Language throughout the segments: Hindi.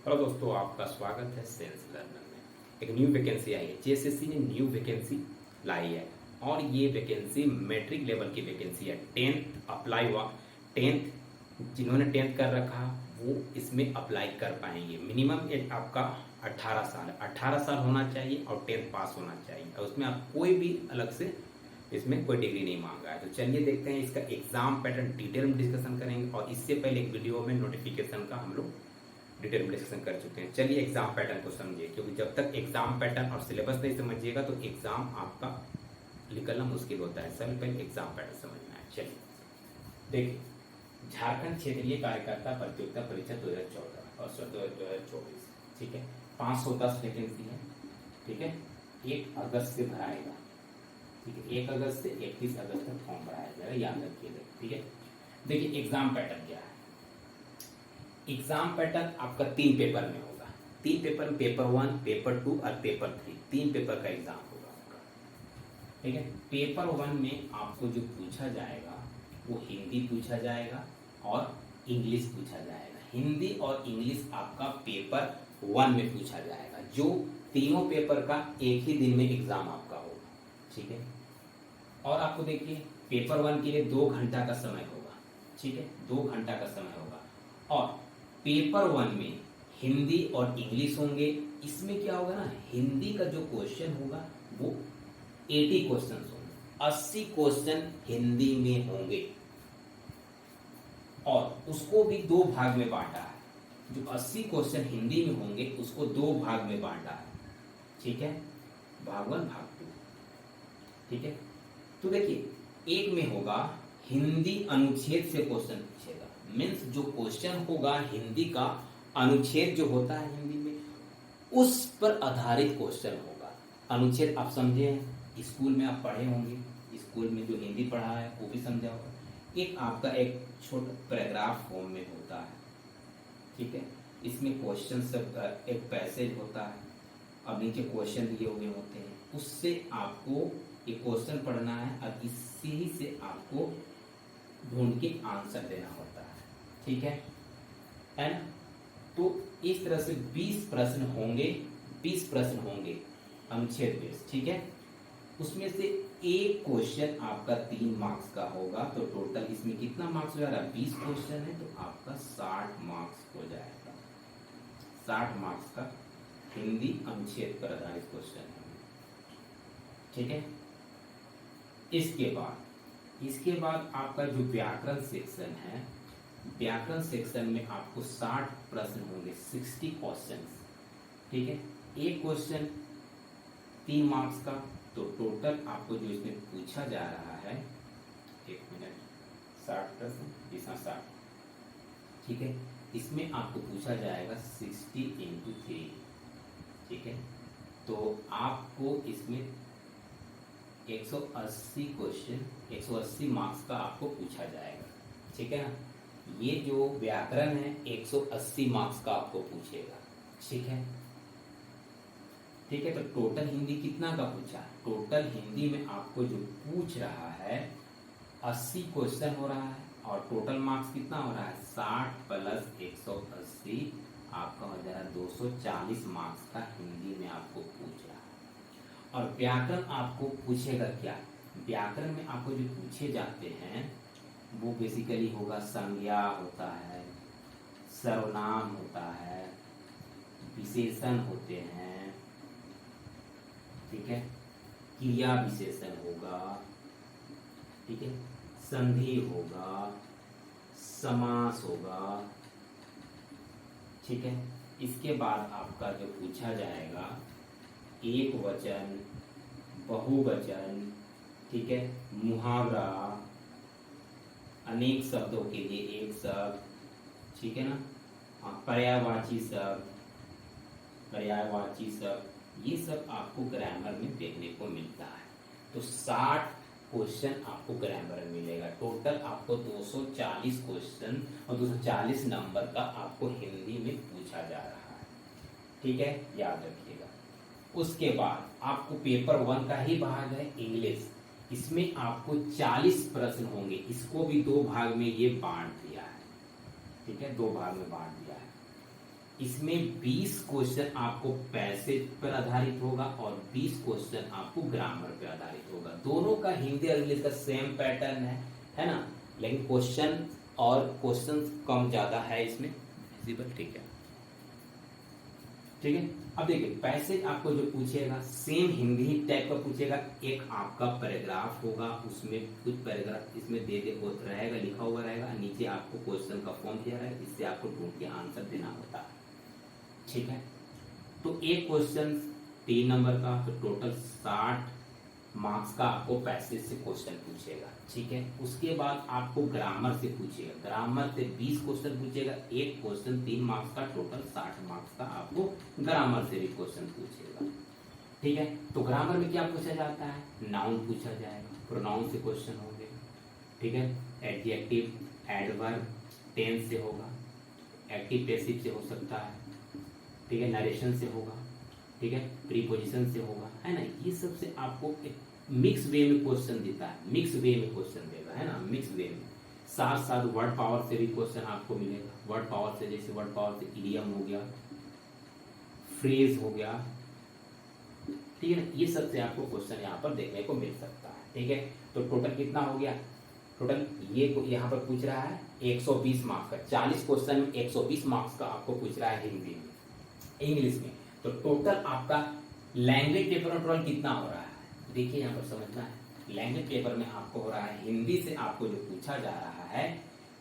हेलो दोस्तों, आपका स्वागत है सेंस लर्नर में। एक न्यू वैकेंसी आई है। जेएसएससी ने न्यू वैकेंसी लाई है और ये वैकेंसी मैट्रिक लेवल की वैकेंसी है। टेंथ अप्लाई हुआ, टेंथ जिन्होंने टेंथ कर रखा वो इसमें अप्लाई कर पाएंगे। मिनिमम एज आपका 18 साल है, 18 साल होना चाहिए और टेंथ पास होना चाहिए और उसमें आप कोई भी अलग से इसमें कोई डिग्री नहीं मांगा है। तो चलिए देखते हैं इसका एग्जाम पैटर्न, डिटेल में डिस्कशन करेंगे और इससे पहले एक वीडियो में नोटिफिकेशन का हम लोग डिटेल में डिस्कशन कर चुके हैं। चलिए एग्जाम पैटर्न को समझिए, क्योंकि जब तक एग्जाम पैटर्न और सिलेबस नहीं समझिएगा तो एग्जाम आपका निकलना मुश्किल होता है। सबसे पहले एग्जाम पैटर्न समझना है। चलिए देखिए, झारखंड क्षेत्रीय कार्यकर्ता प्रतियोगिता परीक्षा 2014 और 2024, ठीक है, 510 वैकेंसी है। ठीक है, 1 अगस्त से भराएगा। ठीक है, 1 अगस्त से 31 अगस्त तक फॉर्म भराया जाएगा, याद रखिएगा। ठीक है, देखिए एग्जाम पैटर्न क्या है। एग्जाम पैटर्न आपका 3 पेपर में होगा। 3 पेपर में, पेपर 1, पेपर 2 और पेपर 3, 3 पेपर का एग्जाम होगा आपका। ठीक है, पेपर 1 में आपको जो पूछा जाएगा वो हिंदी पूछा जाएगा और इंग्लिश पूछा जाएगा। हिंदी और इंग्लिश आपका पेपर 1 में पूछा जाएगा, जो तीनों पेपर का एक ही दिन में एग्जाम आपका होगा। ठीक है, और आपको देखिए पेपर 1 के लिए 2 घंटा का समय होगा। ठीक है, 2 घंटा का समय होगा और पेपर 1 में हिंदी और इंग्लिश होंगे। इसमें क्या होगा ना, हिंदी का जो क्वेश्चन होगा वो 80 क्वेश्चन होंगे, 80 क्वेश्चन हिंदी में होंगे और उसको भी 2 भाग में बांटा है। जो 80 क्वेश्चन हिंदी में होंगे उसको 2 भाग में बांटा है। ठीक है, भाग 1 भाग 2। ठीक है, तो देखिए एक में होगा हिंदी अनुच्छेद से क्वेश्चन पूछेगा, मीन्स जो क्वेश्चन होगा हिंदी का अनुच्छेद जो होता है हिंदी में उस पर आधारित क्वेश्चन होगा। अनुच्छेद आप समझे हैं, स्कूल में आप पढ़े होंगे, स्कूल में जो हिंदी पढ़ा है वो भी समझा होगा। एक आपका एक छोटा पैराग्राफ फॉर्म में होता है। ठीक है, इसमें क्वेश्चन सब एक पैसेज होता है, अब नीचे क्वेश्चन दिए हुए होते हैं, उससे आपको ये क्वेश्चन पढ़ना है और इसी से आपको ढूंढ के आंसर देना होता है। ठीक है एंड तो इस तरह से 20 प्रश्न होंगे, 20 प्रश्न होंगे अनुच्छेद बेस। ठीक है, उसमें से एक क्वेश्चन आपका 3 मार्क्स का होगा, तो टोटल इसमें कितना मार्क्स हो जा रहा है, 20 क्वेश्चन है तो आपका 60 मार्क्स हो जाएगा। 60 मार्क्स का हिंदी अनुच्छेद पर आधारित क्वेश्चन है। ठीक है, इसके बाद आपका जो व्याकरण सेक्शन है, व्याकरण सेक्शन में आपको 60 प्रश्न होंगे, 60 क्वेश्चंस। ठीक है, एक क्वेश्चन 3 मार्क्स का, तो टोटल आपको जो इसमें पूछा जा रहा है, 1 मिनट, 60 प्रश्न, इसमें 60। ठीक है, इसमें आपको पूछा जाएगा 60 × 3। ठीक है, तो आपको इसमें 180 क्वेश्चन, 180 मार्क्स का आपको पूछा जाएगा। ठीक है ना, ये जो व्याकरण है 180 मार्क्स का आपको पूछेगा। ठीक है, ठीक है, तो टोटल हिंदी कितना का पूछा, टोटल हिंदी में आपको जो पूछ रहा है 80 क्वेश्चन हो रहा है और टोटल मार्क्स कितना हो रहा है, 60 + 180 आपका हो जाएगा 240 मार्क्स का हिंदी में आपको पूछ रहा है। और व्याकरण आपको पूछेगा क्या, व्याकरण में आपको जो पूछे जाते हैं वो बेसिकली होगा, संज्ञा होता है, सर्वनाम होता है, विशेषण होते हैं। ठीक है, क्रिया विशेषण होगा। ठीक है, संधि होगा, समास होगा। ठीक है, इसके बाद आपका जो पूछा जाएगा एक वचन, बहुवचन, ठीक है, मुहावरा, अनेक शब्दों के लिए एक शब्द, ठीक है ना, पर्यायवाची शब्द, पर्यायवाची शब्द, ये सब आपको ग्रामर में देखने को मिलता है। तो 60 क्वेश्चन आपको ग्रामर में मिलेगा। टोटल आपको 240 क्वेश्चन और 240 नंबर का आपको हिंदी में पूछा जा रहा है। ठीक है, याद रखिएगा। उसके बाद आपको पेपर 1 का ही भाग है इंग्लिश, इसमें आपको 40 प्रश्न होंगे, इसको भी 2 भाग में ये बांट दिया है। ठीक है, 2 भाग में बांट दिया है। इसमें 20 क्वेश्चन आपको पैसेज पर आधारित होगा और 20 क्वेश्चन आपको ग्रामर पर आधारित होगा। दोनों का हिंदी और इंग्लिश का सेम पैटर्न है ना, लेकिन क्वेश्चन और क्वेश्चन कम ज्यादा है इसमें। ठीक है, ठीक है। अब देखिए पैसेज आपको जो पूछेगा सेम हिंदी टाइप का पूछेगा। एक आपका पैराग्राफ होगा, उसमें कुछ पैराग्राफ इसमें दे रहेगा, लिखा हुआ रहेगा, नीचे आपको क्वेश्चन का फॉर्म दिया रहेगा, इससे आपको ढूंढ के आंसर देना होता है। ठीक है, तो एक क्वेश्चन 3 नंबर का, तो टोटल 60 मार्क्स का आपको पैसेज से क्वेश्चन पूछेगा। ठीक है, उसके बाद आपको ग्रामर से पूछेगा, ग्रामर से 20 क्वेश्चन पूछेगा, एक क्वेश्चन 3 मार्क्स का, टोटल 60 मार्क्स का आपको ग्रामर से भी क्वेश्चन पूछेगा। ठीक है, तो ग्रामर में क्या पूछा जाता है, नाउन पूछा जाएगा, प्रोनाउन से क्वेश्चन होंगे। ठीक है, एडजेक्टिव, एडवर्ब, टेंस से होगा, एक्टिव पैसिव से हो सकता है। ठीक है, नरेशन से होगा। ठीक है, प्रीपोजिशन से होगा, है ना। ये सब से आपको एक मिक्स वे में क्वेश्चन देता है, मिक्स वे में क्वेश्चन देगा, है ना, मिक्स वे में। साथ साथ वर्ड पावर से भी क्वेश्चन आपको मिलेगा। वर्ड पावर से जैसे वर्ड पावर से इडियम हो गया, फ्रेज हो गया, ठीक है ना, ये सब से आपको क्वेश्चन यहाँ पर देखने को मिल सकता है। ठीक है, तो टोटल कितना हो गया, टोटल ये यहाँ पर पूछ रहा है 120 मार्क्स का, 40 क्वेश्चन में 120 मार्क्स का आपको पूछ रहा है हिंदी में। इंग्लिश में तो टोटल आपका लैंग्वेज पेपर में टोटल कितना हो रहा है, देखिए यहाँ पर समझना है। लैंग्वेज पेपर में आपको हो रहा है, हिंदी से आपको जो पूछा जा रहा है,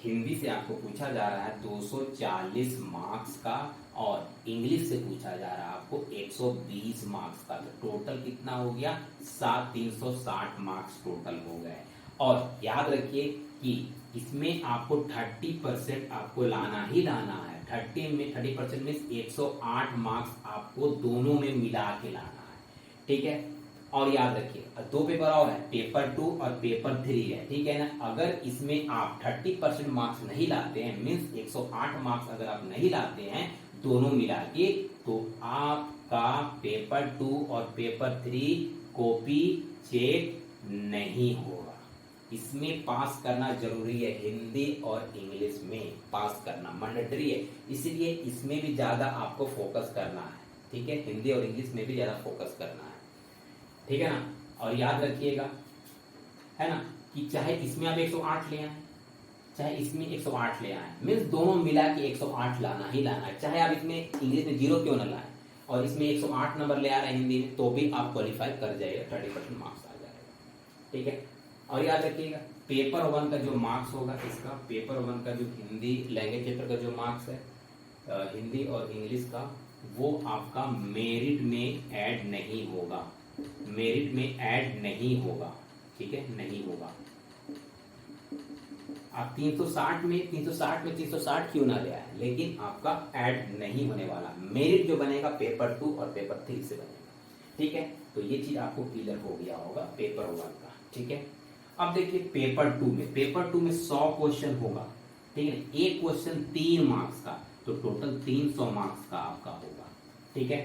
हिंदी से आपको पूछा जा रहा है 240 मार्क्स का, और इंग्लिश से पूछा जा रहा है आपको 120 मार्क्स का। तो टोटल कितना हो गया, 360 मार्क्स टोटल हो गए। और याद रखिए कि इसमें आपको 30% आपको लाना ही लाना है। 30% में 108 मार्क्स आपको दोनों में मिला के लाना है। ठीक है, और याद रखिए 2 पेपर और है, पेपर 2 और पेपर 3 है। ठीक है ना, अगर इसमें आप 30% मार्क्स नहीं लाते हैं, मीन्स 108 मार्क्स अगर आप नहीं लाते हैं दोनों मिला के, तो आपका पेपर 2 और पेपर 3 कॉपी चेक नहीं होगा। इसमें पास करना जरूरी है, हिंदी और इंग्लिश में पास करना मैंडेटरी है, इसलिए इसमें भी ज्यादा आपको फोकस करना है। ठीक है, हिंदी और इंग्लिश में भी ज्यादा फोकस करना है। ठीक है ना, और याद रखिएगा, है ना, कि चाहे इसमें आप 108 ले आए, चाहे इसमें 108 ले आए, मीन्स दोनों मिला के 108 लाना ही लाना है। चाहे आप इसमें इंग्लिश में 0 क्यों ना लाए और इसमें 108 नंबर ले आ रहे हैं हिंदी में, तो भी आप क्वालिफाई कर जाइएगा, 30% मार्क्स आ जाएगा। ठीक है, और याद रखिएगा पेपर 1 का जो मार्क्स होगा, इसका पेपर 1 का जो हिंदी लैंग्वेज पेपर का जो मार्क्स है हिंदी और इंग्लिश का, वो आपका मेरिट में ऐड नहीं होगा, मेरिट में ऐड नहीं होगा। ठीक है, नहीं होगा। आप 360 में 360 क्यों ना ले आए, लेकिन आपका ऐड नहीं होने वाला। मेरिट जो बनेगा पेपर 2 और पेपर 3 से बनेगा। ठीक है, तो ये चीज आपको क्लियर हो गया होगा पेपर 1 का। ठीक है, अब देखिए पेपर 2 में 100 क्वेश्चन होगा। ठीक है, एक क्वेश्चन 3 मार्क्स का, तो टोटल 300 मार्क्स का आपका होगा। ठीक है,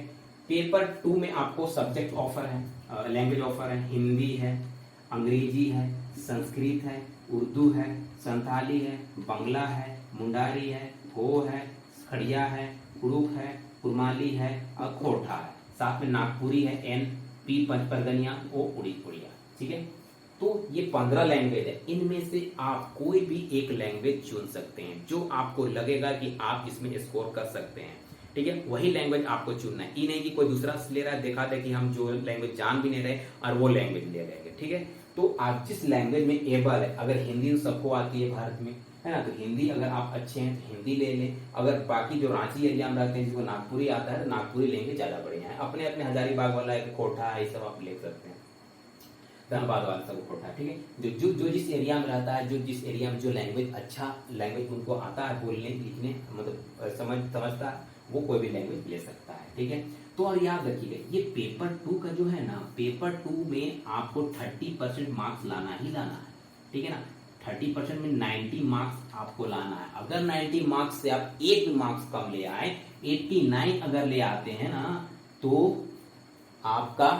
पेपर 2 में आपको सब्जेक्ट ऑफर है, लैंग्वेज ऑफर है, हिंदी है, अंग्रेजी है, संस्कृत है, उर्दू है, संथाली है, बंगला है, मुंडारी है, हो है, खड़िया है, कुड़ुक है, कुरमाली है और खोटा है, साथ में नागपुरी है, NP पंचपरगनिया, ओ उड़िया। ठीक है, तो ये 15 लैंग्वेज है, इनमें से आप कोई भी एक लैंग्वेज चुन सकते हैं जो आपको लगेगा कि आप इसमें स्कोर कर सकते हैं। ठीक है, वही लैंग्वेज आपको चुनना है, ये नहीं कि कोई दूसरा ले रहा है, दिखा दे कि हम जो लैंग्वेज जान भी नहीं रहे और वो लैंग्वेज ले रहे हैं। ठीक है, तो आप जिस लैंग्वेज में एबल है, अगर हिंदी तो सबको आती है भारत में, है ना, तो हिंदी अगर आप अच्छे हैं तो हिंदी ले लें। अगर बाकी जो रांची एरिया में रहते हैं जिसको नागपुरी आता है तो नागपुरी लेंगे, ज्यादा बढ़िया है। अपने अपने हजारीबाग वाला है, कोठा है, ये सब आप ले सकते हैं, धनबाद वाला सब कोठा है। ठीक है, जो जिस एरिया में रहता है, जो जिस एरिया में जो लैंग्वेज अच्छा लैंग्वेज उनको आता है बोलने लिखने, मतलब समझता है, वो कोई भी लैंग्वेज ले सकता है। ठीक है, तो और याद रखिएगा ये पेपर 2 का जो है ना, पेपर 2 में आपको 30% मार्क्स लाना ही लाना है। ठीक है ना, 30% में 90 मार्क्स आपको लाना है। अगर 90 मार्क्स से आप 1 मार्क्स कम ले आए, 89 अगर ले आते हैं ना, तो आपका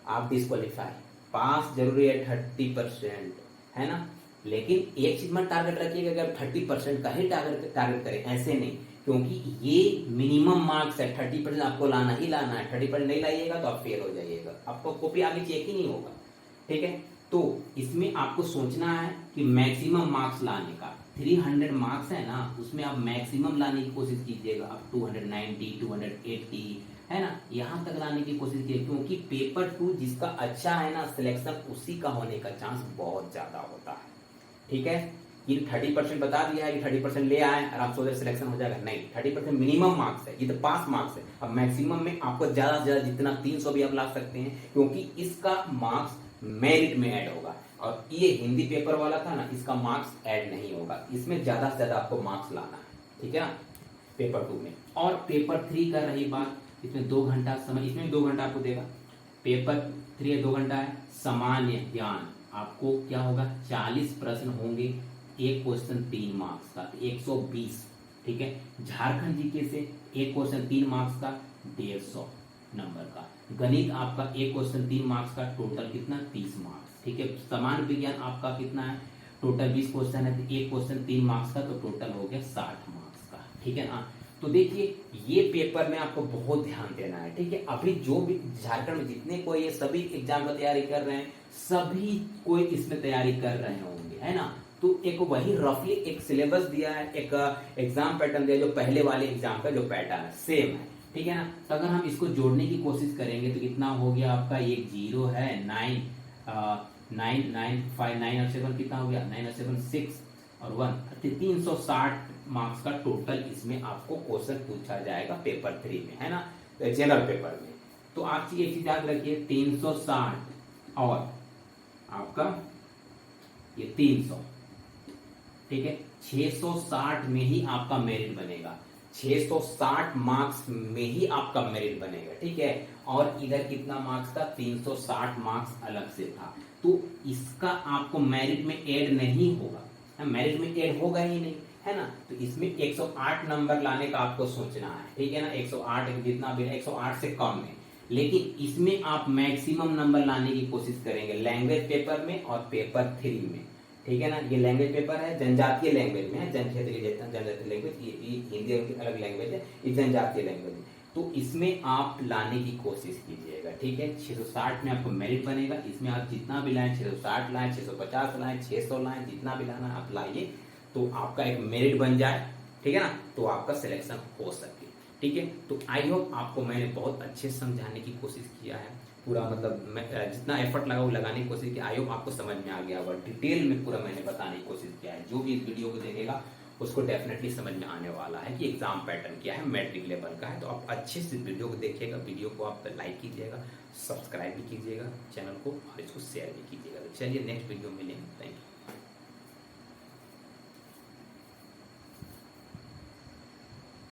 आप डिस्क्वालीफाई। पास जरूरी है 30%, है ना, लेकिन एक चीज में टारगेट रखिएगा कि आप 30% का ही टारगेट करें, ऐसे नहीं क्योंकि ये मिनिमम मार्क्स है, 30% आपको लाना ही लाना है। 30% नहीं लाइएगा तो आप फेल हो जाइएगा, आपको कॉपी आगे चेक ही नहीं होगा। ठीक है, तो इसमें आपको सोचना है कि मैक्सिमम मार्क्स लाने का। 300 मार्क्स है ना, उसमें आप मैक्सिमम लाने की कोशिश कीजिएगा। आप 290, 280 है ना, यहां तक लाने की कोशिश कीजिए, क्योंकि पेपर 2 जिसका अच्छा है ना सिलेक्शन, उसी का होने का चांस बहुत ज्यादा होता है। ठीक है, ये 30% बता दिया है कि 30% ले आए और आप सोचे सिलेक्शन हो जाएगा, नहीं। 30% मिनिमम मार्क्स है, ये तो पास मार्क्स है। अब मैक्सिमम में आपको ज्यादा से ज्यादा जितना 300 भी आप ला सकते हैं, क्योंकि इसका मार्क्स मेरिट में ऐड होगा। और ये हिंदी पेपर वाला था ना, इसका मार्क्स ऐड नहीं होगा, इसमें ज्यादा से ज्यादा आपको मार्क्स लाना है। ठीक है ना, पेपर 2 में। और पेपर 3 का रही बात, इसमें 2 घंटा समय, इसमें 2 घंटा आपको देगा। पेपर 3 2 घंटा है। सामान्य ज्ञान आपको क्या होगा, 40 प्रश्न होंगे, एक क्वेश्चन 3 मार्क्स का, 120। ठीक है, झारखंड जीके से एक क्वेश्चन 3 मार्क्स का, 150 नंबर का। गणित आपका एक क्वेश्चन 3 मार्क्स का, टोटल कितना, 30 मार्क्स। ठीक है, सामान्य विज्ञान आपका कितना है, टोटल 20 क्वेश्चन है, तो एक क्वेश्चन 3 मार्क्स का, तो टोटल हो गया 60 मार्क्स का। ठीक है ना, तो देखिए ये पेपर में आपको बहुत ध्यान देना है। ठीक है, अभी जो भी झारखंड में जितने कोई ये सभी एग्जाम का तैयारी कर रहे हैं, सभी कोई इसमें तैयारी कर रहे होंगे, है ना। तो एक वही रफली एक सिलेबस दिया है, एक एग्जाम पैटर्न दिया, जो पहले वाले एग्जाम का जो पैटर्न है सेम है। ठीक है ना, तो अगर हम इसको जोड़ने की कोशिश करेंगे तो कितना हो गया आपका, ये 0 है, 9 और 7 कितना हो गया, 9 और 7 6 और 1, 360 मार्क्स का टोटल इसमें आपको क्वेश्चन पूछा जाएगा पेपर 3 में, है ना, जनरल पेपर में। तो आप एक चीज याद रखिए, 360 और आपका ये 300, ठीक है, 660 में ही आपका मेरिट बनेगा। 660 मार्क्स में ही आपका मेरिट बनेगा। ठीक है, और इधर कितना मार्क्स था, 360 मार्क्स अलग से था, तो इसका आपको मेरिट में ऐड नहीं होगा, मेरिट में ऐड होगा ही नहीं, है ना। तो इसमें 108 नंबर लाने का आपको सोचना है। ठीक है ना, 108 जितना भी है, 108 से कम है, लेकिन इसमें आप मैक्सिमम नंबर लाने की कोशिश करेंगे लैंग्वेज पेपर में और पेपर 3 में। ठीक है ना, ये लैंग्वेज पेपर है, जनजातीय लैंग्वेज में है, जनजातीय लैंग्वेज, ये हिंदी की अलग लैंग्वेज है, ये जनजातीय लैंग्वेज है। तो इसमें आप लाने की कोशिश कीजिएगा। ठीक है, 660 में आपको मेरिट बनेगा, इसमें आप जितना भी लाएं, 660 लाएं, 650 लाएं, 600 लाएं, जितना भी लाना आप लाइए, तो आपका एक मेरिट बन जाए। ठीक है ना, तो आपका सिलेक्शन हो सके। ठीक है, तो आई होप आपको मैंने बहुत अच्छे से समझाने की कोशिश किया है, पूरा मतलब मैं जितना एफर्ट लगा वो लगाने की कोशिश की। आई होप आपको समझ में आ गया होगा, डिटेल में पूरा मैंने बताने की कोशिश किया है। जो भी इस वीडियो को देखेगा उसको डेफिनेटली समझ में आने वाला है कि एग्जाम पैटर्न क्या है, मैट्रिक लेवल का है। तो आप अच्छे से वीडियो को देखिएगा, वीडियो को आप लाइक कीजिएगा, सब्सक्राइब भी कीजिएगा चैनल को, और इसको शेयर भी कीजिएगा। तो चलिए नेक्स्ट वीडियो में मिलेंगे, थैंक यू।